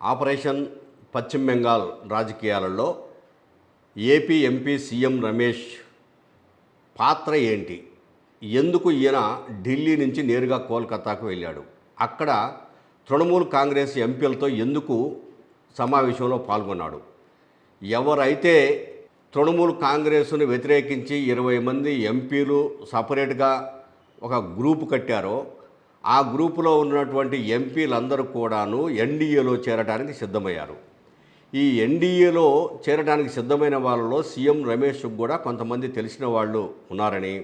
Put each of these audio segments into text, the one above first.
Operation పశ్చిమ బెంగాల్ రాజకీయాలలో AP MP CM Ramesh పాత్ర ఏంటి? ఎందుకు ఈయన ఢిల్లీ నుంచి నేరుగా కోల్కతాకు వెళ్ళాడు? అక్కడ తృణమూల్ కాంగ్రెస్ ఎంపీలతో ఎందుకు సమావేశంలో పాల్గొన్నాడు? ఎవరైతే తృణమూల్ కాంగ్రెస్ను వ్యతిరేకించి 20 మంది ఎంపీలు సపరేట్గా ఒక గ్రూపు కట్టారో ఆ గ్రూపులో ఉన్నటువంటి ఎంపీలందరూ కూడాను ఎన్డీఏలో చేరడానికి సిద్ధమయ్యారు. ఈ ఎన్డీఏలో చేరడానికి సిద్ధమైన వాళ్ళలో సీఎం రమేష్ కూడా కొంతమంది తెలిసిన వాళ్ళు ఉన్నారని,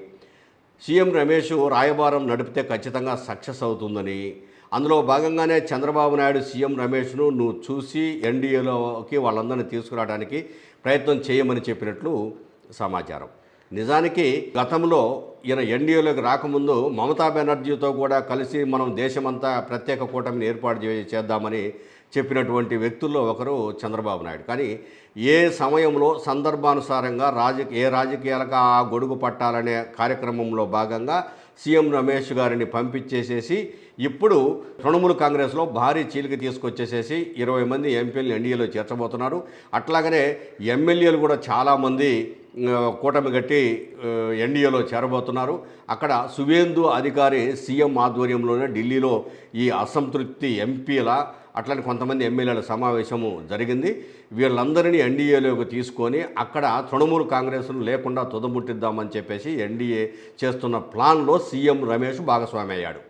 సీఎం రమేష్ రాయబారం నడిపితే ఖచ్చితంగా సక్సెస్ అవుతుందని, అందులో భాగంగానే చంద్రబాబు నాయుడు సీఎం రమేష్ను నువ్వు చూసి ఎన్డీఏలోకి వాళ్ళందరినీ తీసుకురావడానికి ప్రయత్నం చేయమని చెప్పినట్లు సమాచారం. నిజానికి గతంలో ఈయన ఎన్డీఏలోకి రాకముందు మమతా బెనర్జీతో కూడా కలిసి మనం దేశమంతా ప్రత్యేక కూటమిని ఏర్పాటు చేద్దామని చెప్పినటువంటి వ్యక్తుల్లో ఒకరు చంద్రబాబు నాయుడు. కానీ ఏ సమయంలో సందర్భానుసారంగా ఏ రాజకీయాలకు ఆ గొడుగు పట్టాలనే కార్యక్రమంలో భాగంగా సీఎం రమేష్ గారిని పంపించేసేసి ఇప్పుడు తృణమూల్ కాంగ్రెస్లో భారీ చీలిక తీసుకొచ్చేసేసి 20 మంది ఎంపీలను ఎన్డీఏలో చేర్చబోతున్నారు. అట్లాగనే ఎమ్మెల్యేలు కూడా చాలామంది కూటమి కట్టి ఎన్డీఏలో చేరబోతున్నారు. అక్కడ సువేందు అధికారి సీఎం ఆధ్వర్యంలోనే ఢిల్లీలో ఈ అసంతృప్తి ఎంపీల అట్లని కొంతమంది ఎమ్మెల్యేల సమావేశము జరిగింది. వీళ్ళందరినీ ఎన్డీఏలోకి తీసుకొని అక్కడ తృణమూల్ కాంగ్రెస్ను లేకుండా తుదముట్టిద్దామని చెప్పేసి ఎన్డీఏ చేస్తున్న ప్లాన్లో సీఎం రమేష్ భాగస్వామి అయ్యాడు.